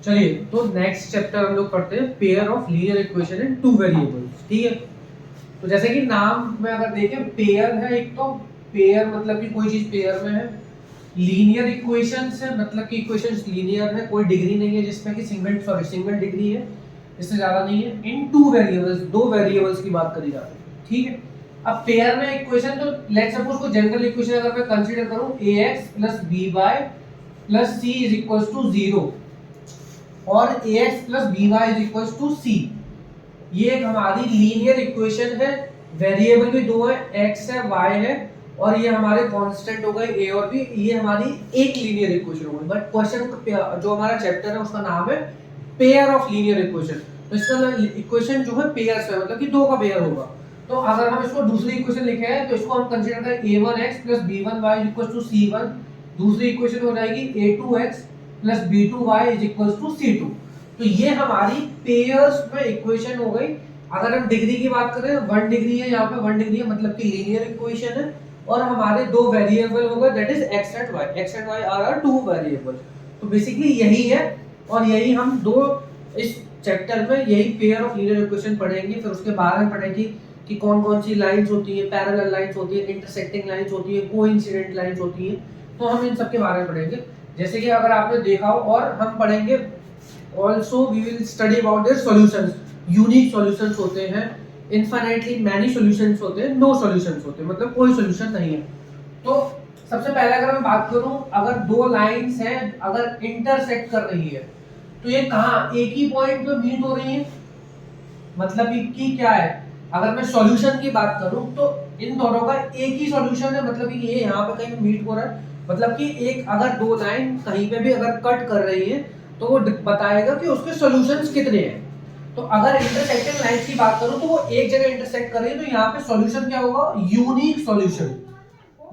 चलिए, तो next chapter हम लोग पढ़ते हैं pair of linear equation in two variables. ठीक है, तो जैसे कि नाम में अगर देखें पेयर है, एक तो पेयर मतलब कि कोई चीज पेयर में है, लीनियर इक्वेशंस है मतलब कि इक्वेशंस लीनियर है, कोई डिग्री नहीं है जिसमें कि सिंगल डिग्री है, इससे ज्यादा नहीं है। इन टू वेरिएबल्स, दो वेरिएबल्स की बात करी जाती है। ठीक है, अब पेयर में इक्वेशन, तो लेट्स सपोज को जनरल इक्वेशन अगर मैं कंसीडर करूं ax + by + c = 0 और ax + by = c, ये एक हमारी लीनियर इक्वेशन है। वेरिएबल भी दो है, x है y है, और ये हमारे कांस्टेंट हो गए a और b। ये हमारी एक लीनियर इक्वेशन हो गई। बट क्वेश्चन जो हमारा चैप्टर है उसका नाम है पेयर ऑफ लीनियर इक्वेशन। तो इसका इक्वेशन जो है पेयर्स है, मतलब कि दो का पेयर होगा। तो अगर हम इसको दूसरी इक्वेशन लिखे हैं तो इसको हम कंसीडर करें a1x + b1y = c1। दूसरी इक्वेशन हो जाएगी a2x + b2y = c2। तो ये हमारी पेयर्स में इक्वेशन हो गई। अगर हम डिग्री की बात करें, 1 डिग्री है, यहाँ पे 1 डिग्री है मतलब कि लीनियर इक्वेशन है। और हमारे दो वेरिएबल हो गए, that is x and y। x and y are are two variable. तो बेसिकली यही है, और यही हम दो इस चैप्टर में यही पेयर ऑफ लीनियर इक्वेशन पढ़ेंगे। फिर उसके बाद हम पढ़ेंगे कि कौन कौन सी लाइंस होती है, पैरेलल लाइंस होती है, इंटरसेक्टिंग लाइंस होती है, कोइंसिडेंट लाइंस होती है। तो हम इन सब के बारे में पढ़ेंगे। जैसे कि अगर आपने देखा हो, और हम पढ़ेंगे also we will study about their solutions। Unique solutions होते हैं, इनफाइनाइटली मैनी सॉल्यूशंस होते हैं, नो सॉल्यूशंस होते हैं, मतलब कोई सॉल्यूशन नहीं है। तो सबसे पहले अगर मैं बात करूं, अगर दो लाइंस हैं, अगर इंटरसेक्ट कर रही है, तो ये कहां एक ही पॉइंट पे मीट हो रही है, मतलब कि क्या है। अगर मैं सॉल्यूशन की बात करूं तो इन दोनों का एक ही सॉल्यूशन है, मतलब कि ये यहाँ पे कहीं मीट हो रहा है। मतलब कि एक अगर दो लाइन कहीं पे भी अगर कट कर रही है तो वो बताएगा कि उसके सॉल्यूशंस कितने हैं। तो अगर इंटरसेक्टिंग लाइंस की बात करूं तो वो एक जगह इंटरसेक्ट कर रही है, तो यहाँ पे सॉल्यूशन क्या होगा, यूनिक सॉल्यूशन।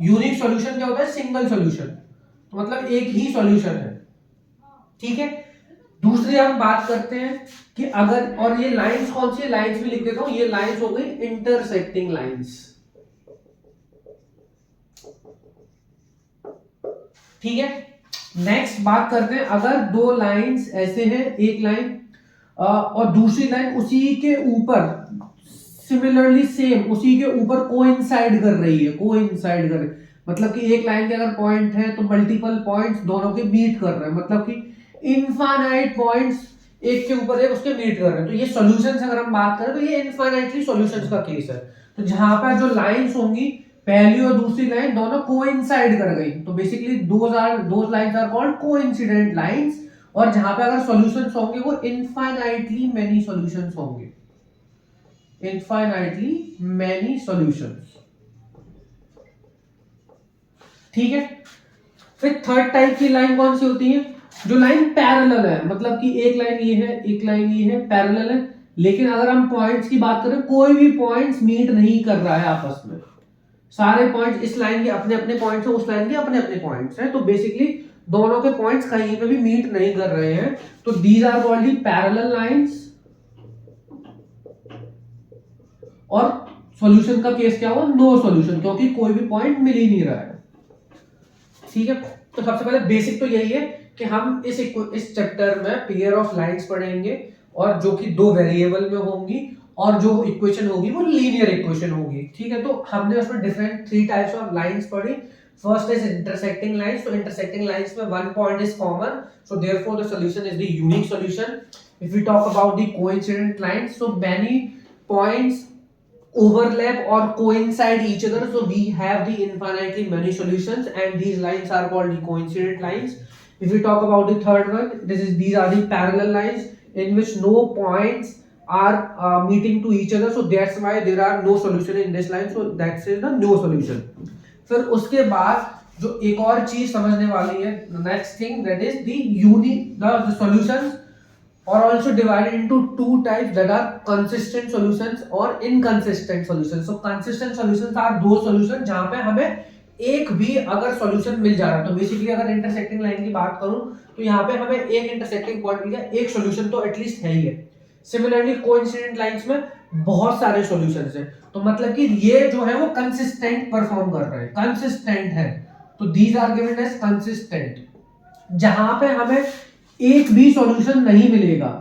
यूनिक सॉल्यूशन क्या होता है, सिंगल सॉल्यूशन, तो मतलब एक ही सॉल्यूशन है। ठीक है, दूसरी हम बात करते हैं कि अगर, और ये लाइंस कौन सी लाइंस भी लिख देता हूं, ये लाइंस हो गई इंटरसेक्टिंग लाइंस। ठीक है, नेक्स्ट बात करते हैं, अगर दो लाइंस ऐसे हैं, एक लाइन और दूसरी लाइन उसी के ऊपर सिमिलरली सेम उसी के ऊपर कोइंसाइड कर रही है, कोइंसाइड कर रही है, मतलब कि एक लाइन के अगर पॉइंट है तो मल्टीपल पॉइंट्स दोनों के मीट कर रहे हैं, मतलब कि इनफाइनाइट पॉइंट्स एक के ऊपर एक उसके मीट कर रहे हैं। तो ये सॉल्यूशंस अगर हम बात करें तो ये इनफाइनाइटली सॉल्यूशंस का केस है। तो जहां पर जो लाइंस होंगी, पहली और दूसरी लाइन दोनों कोइंसाइड कर गई, तो basically those lines are called coincident lines. और जहां पे अगर सॉल्यूशंस होंगे वो इनफाइनाइटली मेनी सॉल्यूशंस होंगे, इनफाइनाइटली मेनी सॉल्यूशंस। ठीक है, फिर थर्ड टाइप की लाइन कौन सी होती है, जो लाइन पैरेलल है, मतलब कि एक लाइन ये है, एक लाइन ये है, पैरेलल है। लेकिन अगर हम पॉइंट्स की बात करें, कोई भी पॉइंट्स मीट नहीं कर रहा है आपस में, सारे पॉइंट्स इस लाइन के अपने अपने पॉइंट्स हैं, उस लाइन के अपने अपने पॉइंट्स हैं, तो बेसिकली दोनों के पॉइंट्स कहीं पे भी मीट नहीं कर रहे हैं, तो these are called the parallel lines. और सॉल्यूशन का केस क्या हुआ, नो सॉल्यूशन, क्योंकि कोई भी पॉइंट मिल ही नहीं रहा है। ठीक है, तो सबसे पहले बेसिक तो यही है कि हम इस चैप्टर में पेयर ऑफ लाइंस पढ़ेंगे, और जो कि दो वेरिएबल में होंगी, और जो इक्वेशन होगी वो लीनियर इक्वेशन होगी। ठीक है, तो हमने उसमें different three types of lines पढ़ी। First is intersecting lines. तो इंटरसेक्टिंग लाइंस में one point is common, so therefore the solution is the unique solution. If we talk about the coincident lines, so many points overlap or coincide each other, so we have the infinitely many solutions, and these lines are called the coincident lines. If we talk about the third one, these are the parallel lines in which no points are meeting to each other, so that's why there are no solution in this line, so that's the no solution. फिर उसके बाद जो एक और चीज समझने वाली है, next thing, that is the solutions are also divided into two types, that are consistent solutions or inconsistent solutions. So consistent solutions are those solutions जहां पे हमें एक भी अगर सॉल्यूशन मिल जा रहा है, तो बेसिकली अगर इंटरसेक्टिंग लाइन की बात करूं तो यहाँ पे हमें एक इंटरसेक्टिंग पॉइंट मिल गया, एक सॉल्यूशन तो एटलीस्ट है ही है। सिमिलरली कोइंसिडेंट लाइंस में बहुत सारे सॉल्यूशंस हैं, तो मतलब कि ये जो है वो कंसिस्टेंट परफॉर्म कर रहे हैं, कंसिस्टेंट है, तो these are given as consistent. जहां पे हमें एक भी सॉल्यूशन नहीं मिलेगा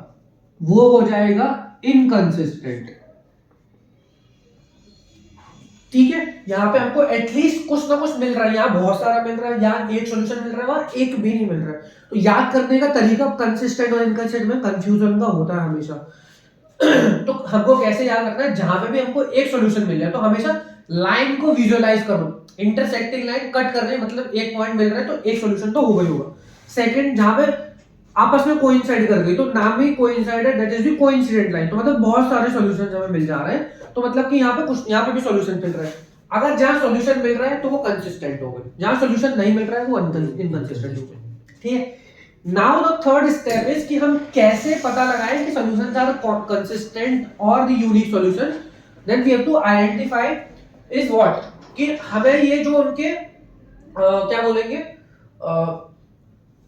वो हो जाएगा इनकंसिस्टेंट। ठीक है, यहाँ पे हमको एटलीस्ट कुछ ना कुछ मिल रहा है, यहाँ बहुत सारा मिल रहा है, यहाँ एक सॉल्यूशन मिल रहा है, वहां एक भी नहीं मिल रहा है। तो याद करने का तरीका कंसिस्टेंट और इनकंसिस्टेंट में कंफ्यूजन का होता है हमेशा। तो हमको कैसे याद रखना है, जहां पे भी हमको एक सॉल्यूशन मिल जाए तो हमेशा लाइन को विजुअलाइज करो, इंटरसेक्टिंग लाइन कट कर रहे हैं मतलब एक पॉइंट मिल रहा है तो एक सॉल्यूशन तो होगा ही होगा। सेकंड, जहां पे आपस में कोइंसाइड कर गई तो नाम भी कोइंसाइड है, that is the coincident line. तो मतलब बहुत सारे सॉल्यूशंस हमें मिल जा रहे हैं, तो मतलब कि यहाँ पे कुछ, यहाँ पे भी सॉल्यूशन मिल रहा है। अगर जहां सॉल्यूशन मिल रहा है तो वो कंसिस्टेंट हो गई, जहां सॉल्यूशन नहीं मिल रहा है वो इनकंसिस्टेंट हो गई। ठीक है, now the third step is कि हम कैसे पता लगाएं कि सॉल्यूशंस आर कंसिस्टेंट और the unique solution. Then we have to identify is what, कि हमें ये जो उनके क्या बोलेंगे,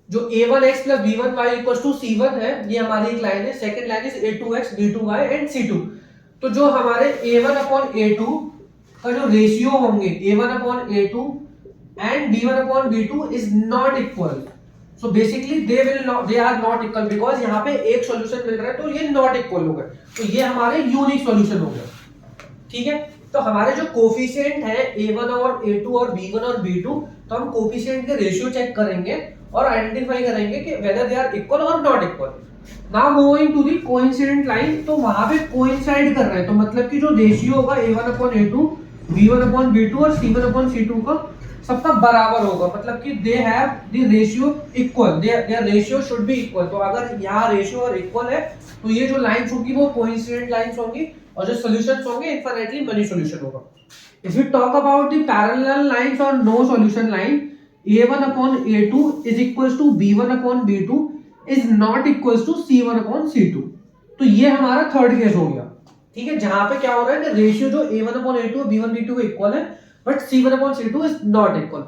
जो a1x plus b1y equals to c1 है, ये हमारी एक लाइन है। Second line is a2x b2y and c2। तो जो हमारे a1 अपॉन a2 का जो रेशियो होंगे a1 upon a2 and b1 upon b2 is not equal. So basically they are not equal, because यहाँ पे एक सॉल्यूशन मिल रहा है तो ये नॉट इक्वल हो गए, तो ये हमारे यूनिक सॉल्यूशन हो गए। ठीक है, तो हमारे जो कोफिशिएंट है a1 और a2 और b1 और b2, तो हम कोफिशिएंट के रेशियो चेक करेंगे और आइडेंटिफाई करेंगे कि वेदर दे आर इक्वल और not equal. Now moving to the coincident line, तो वहां पे कोइंसाइड कर रहे हैं, तो मतलब कि जो रेशियो होगा a1 upon a2, b1 upon b2 और c1 अपॉन c2 का सबका बराबर होगा, मतलब कि they have the ratio equal, their ratio should be equal. तो अगर यहाँ रेशियो और इक्वल है तो ये जो लाइंस होगी वो कोइंसिडेंट लाइंस होंगी और जो सॉल्यूशंस होंगे इनफिनिटली मेनी सॉल्यूशन होगा। If you talk about the parallel lines और no solution line, a1 upon a2 is equals to b1 upon b2 is not equals to c1 upon c2। तो ये हमारा third case हो गया। ठीक है, जहां पे क्या हो रहा है कि रेशियो जो a1 upon a2 b1 b2 को इक्वल है but c1 upon c2 is not equal.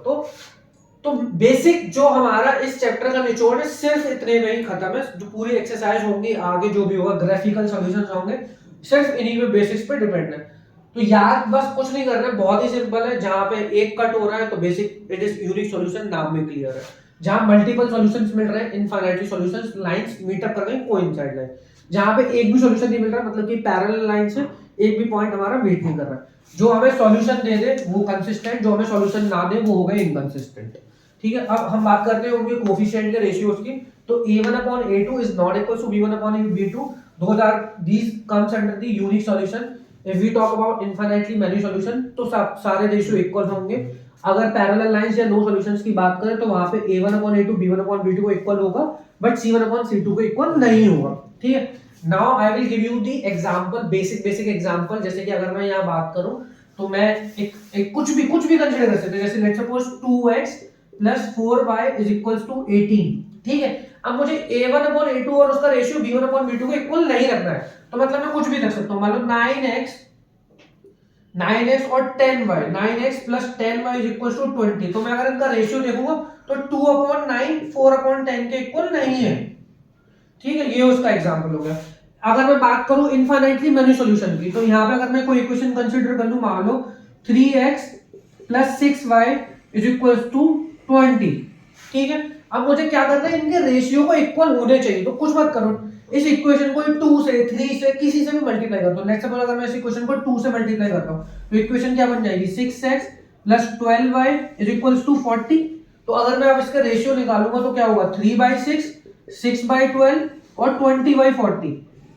तो बेसिक जो हमारा इस चैप्टर का निचोड़ है सिर्फ इतने में ही खत्म है। जो पूरी एक्सरसाइज होंगी आगे जो भी होगा ग्राफिकल सॉल्यूशंस होंगे सिर्फ इन्हीं पे बेसिक्स पे डिपेंड है। तो याद बस कुछ नहीं करना है, बहुत ही सिंपल है। जहां पे एक कट हो रहा है तो basic it is unique solution, नाम में क्लियर है। जहां मल्टीपल सॉल्यूशंस मिल रहे हैं infinitely solutions, lines meet up कर रहे हैं कोइंसाइड लाइन। जहां पे एक भी सॉल्यूशन नहीं मिल रहा मतलब कि पैरेलल लाइन से एक भी पॉइंट हमारा मीट नहीं कर रहा है। जो हमें सॉल्यूशन दे दे वो कंसिस्टेंट, जो हमें सॉल्यूशन ना दे वो हो गए इनकंसिस्टेंट। ठीक है, अब हम बात करते हैं उनके कोफिशिएंट के रेशियोज की। तो a1 upon a2 is not equal to b1 upon b2, these comes under the unique solution। If we talk about infinitely many solution, तो सारे रेशियो इक्वल होंगे। अगर पैरेलल लाइंस या नो सॉल्यूशंस की बात करें तो वहां पे a1 upon a2 b1 upon b2 को इक्वल होगा बट c1 upon c2 को इक्वल नहीं होगा। ठीक है, now I will give you the example, basic example. जैसे कि अगर मैं यहाँ बात करूं तो मैं एक कुछ भी कंसीडर कर सकते हैं। जैसे let's suppose 2x plus 4y is equals to 18। ठीक है, अब मुझे a1 upon a2 और उसका रेशियो b1 upon b2 को इक्वल नहीं रखना है, तो मतलब मैं कुछ भी रख सकता हूं। मान लो 9x और 10y, 9x plus 10y is equals to 20। तो मैं अगर इनका रेशियो देखूंगा तो 2 upon 9 4 upon 10 के इक्वल नहीं है। ठीक है, ये उसका एग्जांपल हो गया। अगर मैं बात करूं इनफिनिटली मेनी सॉल्यूशन की, तो यहां पे अगर मैं कोई इक्वेशन कंसीडर कर लूं, मान लो 3x plus 6y is equals to 20। ठीक है, अब मुझे क्या करना है, इनके रेशियो को इक्वल होने चाहिए। तो कुछ मत करो, इस इक्वेशन को 2 से 3 से किसी से भी मल्टीप्लाई करता हूं। नेक्स्ट सपोज अगर मैं इस इक्वेशन को 2 से मल्टीप्लाई करता हूं तो इक्वेशन क्या बन जाएगी, 6x plus 12y is equals to 40। तो अगर मैं अब इसका रेशियो निकालूंगा तो क्या होगा, 3/6, 6/12 और 20/40।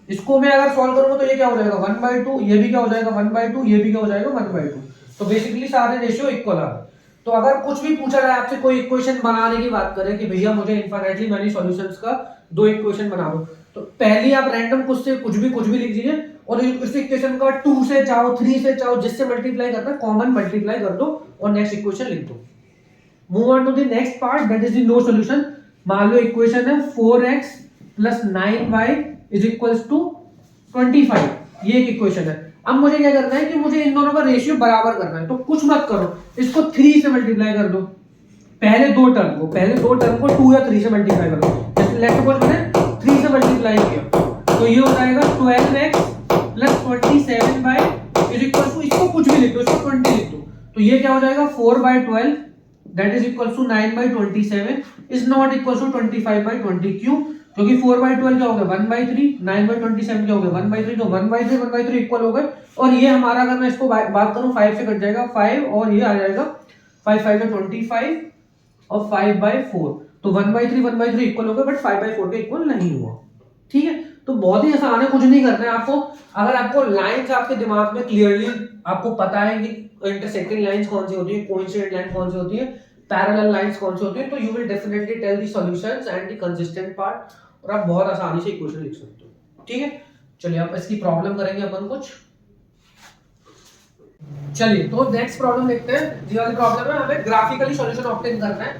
इसको मैं अगर सॉल्व करूंगा तो ये क्या हो जाएगा 1/2, ये भी क्या हो जाएगा 1/2, ये भी क्या हो जाएगा 1/2। तो बेसिकली सारे रेशियो इक्वल आ गए। तो अगर कुछ भी पूछा जाए आपसे, कोई इक्वेशन बनाने की बात करें कि भैया मुझे इनफिनिटली मेनी सॉल्यूशंस का 2 इक्वेशन बना दो, तो पहले आप रैंडम कुछ भी लिख दीजिए और इस इक्वेशन का 2 से चाहो 3 से चाहो जिससे मल्टीप्लाई करना है कॉमन मल्टीप्लाई कर दो और नेक्स्ट इक्वेशन लिख दो। Move on to the next part, that is the no solution. मान लो इक्वेशन है 4x plus 9y is equals to 25। ये एक इक्वेशन है। अब मुझे क्या करना है कि मुझे इन दोनों का रेशियो बराबर करना है। तो कुछ मत करो, इसको 3 से मल्टीप्लाई कर दो। पहले दो टर्म को 2 या 3 से मल्टीप्लाई कर दो। जैसे लेट्स सपोज मैंने 3 से मल्टीप्लाई किया तो ये हो जाएगा 12x plus 27y is equals to, इसको कुछ भी लिख दो, इसको 20 लिख दो। तो ये क्या हो जाएगा 4/12 that is equals to 9/27। Is not equal to 25/20। क्यों? क्योंकि 4/12 क्या हो गया 1/3, 9/27 क्या हो गया 1/3, तो 1/3 इक्वल हो गए। और ये हमारा अगर मैं इसको बात करूं 5 से कट जाएगा 5 और ये आ जाएगा 5 5 का 25 और 5/4, तो 1/3 इक्वल हो गए, बट 5/4 के इक्वल नहीं हुआ। ठीक है, तो बहुत ही आसान है, कुछ नहीं करना है आपको। अगर आपको लाइंस आपके दिमाग में क्लियरली आपको पता है कि इंटरसेक्टिंग लाइंस कौन सी होती है, कोइंसिडेंट लाइन कौन सी होती है, पैरेलल लाइंस कौन सी होती है, तो you will definitely tell the solutions and the consistent part, और आप बहुत आसानी से इक्वेशन लिख सकते हो। ठीक है, चलिए अब इसकी प्रॉब्लम करेंगे अपन कुछ। चलिए तो नेक्स्ट प्रॉब्लम देखते हैं। ये वाली प्रॉब्लम है हमें ग्राफिकली सॉल्यूशन ऑब्टेन करना है।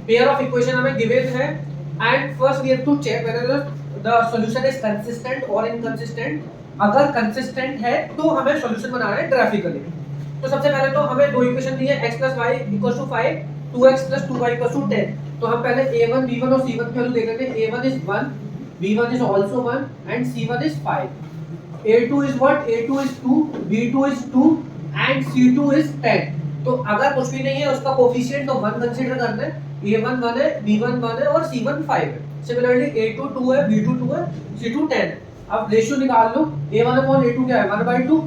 पेयर ऑफ इक्वेशन हमें गिवन है and first we have to check whether the solution is consistent और इनकंसिस्टेंट। अगर कंसिस्टेंट है तो हमें सॉल्यूशन बनाना है ग्राफिकली। तो सबसे पहले तो हमें दो इक्वेशन दी है x + y = 5, 2x + 2y = 10। तो हम पहले a1 b1 और c1 की वैल्यू देख लेते हैं। a1 is 1, b1 is also 1 and c1 is 5। a2 is what? a2 is 2, b2 is 2 and c2 is 10। तो अगर कुछ भी नहीं है उसका कोफिशिएंट तो 1 कंसीडर करना है। a1 1 है, b1 1 है और c1 5 है। सिमिलरली a2 2 है, b2 2 है, c2 10 है। अब रेशियो निकाल लो। a1/a2 क्या है 1/2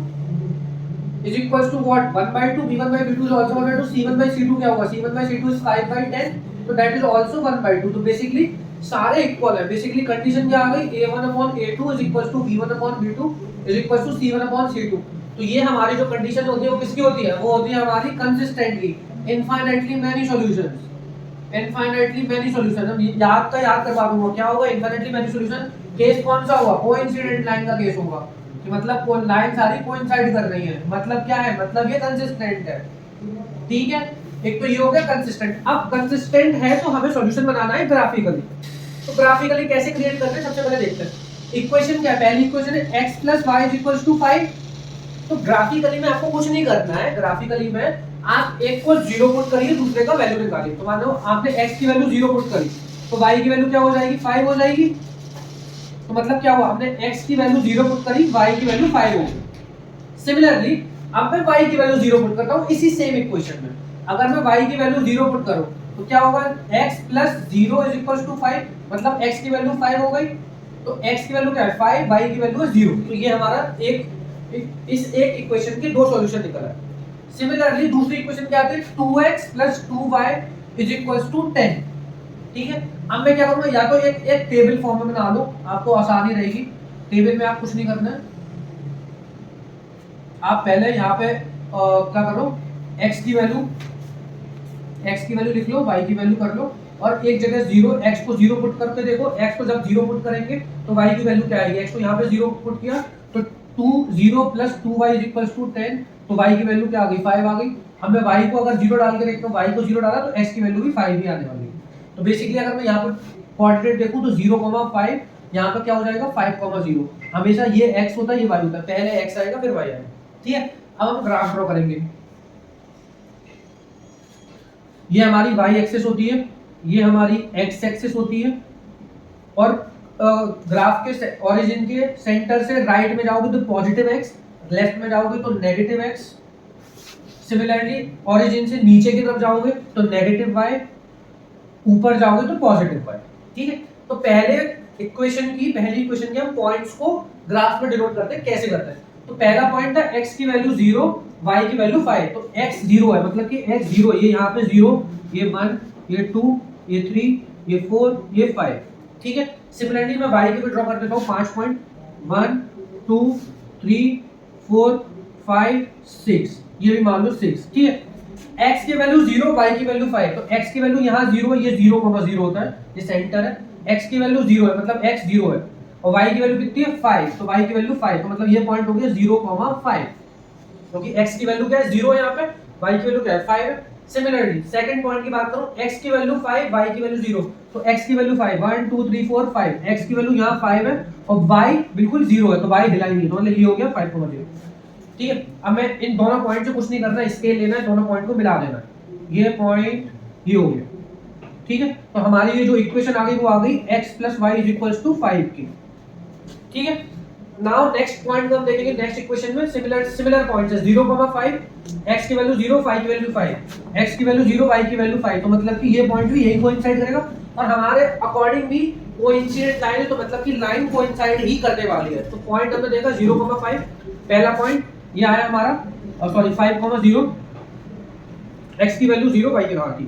is equals to what 1/2, b1/b2 is also 1/2, c1/c2 क्या होगा c1/c2 is 5/10, तो that is also 1/2। तो बेसिकली सारे इक्वल है। बेसिकली कंडीशन क्या आ गई a1/a2 is equals to b1/b2 is equals to c1/c2। तो ये हमारी जो कंडीशन होती है वो किसकी होती है? वो होती है हमारी consistently infinitely many solutions. Infinitely many solution हम याद करवा दूंगा। क्या होगा इनफाइनाइटली मैनी सॉल्यूशन? केस कौन सा होगा? कोइंसिडेंट लाइन का केस होगा कि मतलब कोई लाइन सारी कोइंसाइड कर रही है। मतलब क्या है? मतलब ये कंसिस्टेंट है। ठीक है, एक तो ये हो गया कंसिस्टेंट। अब कंसिस्टेंट है तो हमें सॉल्यूशन बनाना है ग्राफिकली। तो ग्राफिकली कैसे क्रिएट करते हैं सबसे पहले देखते हैं। इक्वेशन क्या है? पहली इक्वेशन है x + y = 5। तो ग्राफिकली में आपको कुछ नहीं करना है। ग्राफिकली में आप एक को 0 पुट करिए, दूसरे का वैल्यू निकालिए। तो मान लो आपने x की वैल्यू 0 पुट करी तो y की वैल्यू क्या हो जाएगी 5 हो जाएगी। तो मतलब क्या हुआ? आपने x की वैल्यू 0 पुट करी, y की वैल्यू 5 होगी। सिमिलरली अब मैं y की वैल्यू 0 पुट करता हूं इसी सेम इक्वेशन में। अगर मैं y की वैल्यू 0 पुट करूं तो क्या होगा? x + 0 = 5, मतलब x की वैल्यू 5 हो गई। तो x की वैल्यू क्या है 5, y की वैल्यू है 0। तो ये हमारा इस एक इक्वेशन के दो सॉल्यूशन निकला है। सिमिलरली दूसरी इक्वेशन क्या आती है 2x + 2y = 10। ठीक है, अब मैं क्या करूंगा या तो एक टेबल फॉर्म में बना लो, आपको आसानी रहेगी। टेबल में आप कुछ नहीं करना है, आप पहले यहाँ पे क्या करो x की वैल्यू लिख लो, y की वैल्यू कर लो और एक जगह 0 x को 0 पुट करके देखो। x को जब 0 पुट करेंगे तो y की वैल्यू क्या आएगी? x को यहाँ पे 0 पुट किया तो 0 + 2y = 10, तो y की वैल्यू क्या आ गई 5 आ गई। अब मैं y को अगर 0 डाल के देखता हूँ, y को 0 डाला तो x की वैल्यू भी 5 ही आने वाली है। तो बेसिकली अगर मैं यहाँ पर कोऑर्डिनेट देखूं तो 0,5 यहाँ पर क्या हो जाएगा 5,0। हमेशा ये x होता है ये y होता है, पहले x आएगा फिर y आएगा। ठीक है, अब हम ग्राफ ड्रॉ करेंगे। ये हमारी y एक्सिस होती है, ये हमारी x एक्सिस होती है और ग्राफ के ओरिजिन के सेंटर से राइट में जाओगे तो पॉजिटिव x, लेफ्ट में जाओगे तो नेगेटिव x। सिमिलरली ओरिजिन से नीचे की तरफ जाओगे तो नेगेटिव y, ऊपर जाओगे तो पॉजिटिव y। ठीक है, तो पहली इक्वेशन के हम पॉइंट्स को ग्राफ में डिनोट करते हैं। कैसे करते हैं? तो पहला पॉइंट था x की वैल्यू 0, y की वैल्यू 5। तो x 0 है, मतलब कि x 0, ये यहाँ पे 0, ये 1, ये 2, ये 3, ये 4, ये 5। ठीक है, सिमिलरली मैं y के भी ड्रॉ कर देता हूँ 5 पॉइंट 1 2 3 4 5 6, ये भी मान लो 6। ठीक है, x की वैल्यू 0, y की वैल्यू 5। तो x की वैल्यू यहाँ 0 है, ये 0,0 होता है, ये सेंटर है। x की वैल्यू 0 है, मतलब x 0 है और y की वैल्यू कितनी है 5, तो y की वैल्यू 5, तो मतलब ये पॉइंट हो गया 0,5, क्योंकि x की वैल्यू क्या है 0 है यहाँ पे, y की वैल्यू क्या है 5 है। सिमिलरली सेकंड पॉइंट की बात करूं, x की वैल्यू 5, y की वैल्यू 0, तो x की वैल्यू 5 1 2 3 4 5, x की वैल्यू यहाँ 5 है और y बिल्कुल 0 है, तो y हिला ही नहीं, तो मतलब ये हो गया 5,0। ठीक है, अब मैं इन दोनों पॉइंट से कुछ नहीं करना, स्केल लेना है, दोनों पॉइंट को मिला देना है। ये पॉइंट ये हो गया। ठीक है, तो हमारी ये जो इक्वेशन आ गई वो आ गई x + y = 5 की। ठीक है, नाउ नेक्स्ट पॉइंट हम देखेंगे नेक्स्ट इक्वेशन में सिमिलर पॉइंट्स है 0,5 x की वैल्यू 0 y की वैल्यू 5 x की वैल्यू 0 y की वैल्यू 5 तो मतलब कि ये पॉइंट भी यही कोइंसाइड करेगा और हमारे अकॉर्डिंग भी कोइंसिडेंट लाइन है तो मतलब कि लाइन कोइंसाइड ही करने वाली है। तो पॉइंट हमने देखा 0,5 पहला पॉइंट ये आया हमारा सॉरी 5,0 x की वैल्यू 0 y की वैल्यू 5।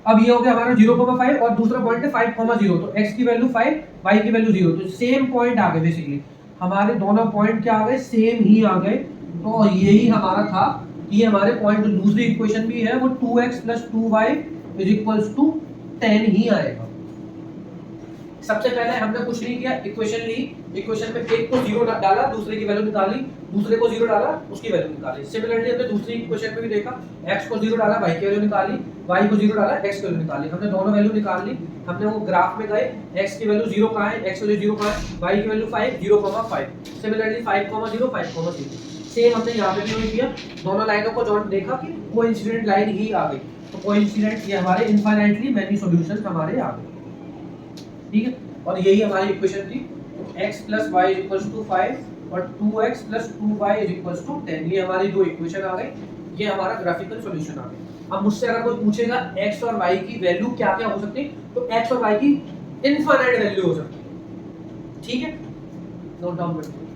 अब ये हो गया हमारा 0,5 और दूसरा पॉइंट है 5,0 तो x की वैल्यू 5 y की वैल्यू 0 तो सेम पॉइंट आ गए बेसिकली हमारे दोनों पॉइंट क्या आ गए सेम ही आ गए। तो यही हमारा था ये हमारे पॉइंट दूसरी इक्वेशन भी है वो 2x + 2y = 10 ही आएगा। सबसे पहले हमने कुछ नहीं किया इक्वेशन ली इक्वेशन में एक को 0 डाला दूसरे की वैल्यू निकाली दूसरे को 0 डाला उसकी वैल्यू निकाली। सिमिलरली हमने दूसरी इक्वेशन में भी देखा x को 0 डाला y की वैल्यू निकाली y को 0 डाला x की वैल्यू निकाली। हमने दोनों वैल्यू निकाल ली हमने वो ग्राफ में गए x की वैल्यू 0 कहां है x की वैल्यू 0 कहां है y की वैल्यू 5 0,5 सिमिलरली 5,0 5,0 सेम हमने यहां पे भी वही किया दोनों लाइनों को जॉइन देखा कि कोइंसिडेंट लाइन ही आ गई तो कोइंसिडेंट ये हमारे इनफाइनाइटली मेनी सॉल्यूशंस हमारे आ गए। ठीक है और यही हमारी इक्वेशन थी x + y = 5 और 2x + 2y = 10 ये हमारी दो इक्वेशन आ गई ये हमारा ग्राफिकल सॉल्यूशन आ गया। अब मुझसे अगर कोई पूछेगा x और y की वैल्यू क्या क्या हो सकती है तो x और y की इनफाइनाइट वैल्यू हो सकती है। ठीक है नोट डाउन करिए।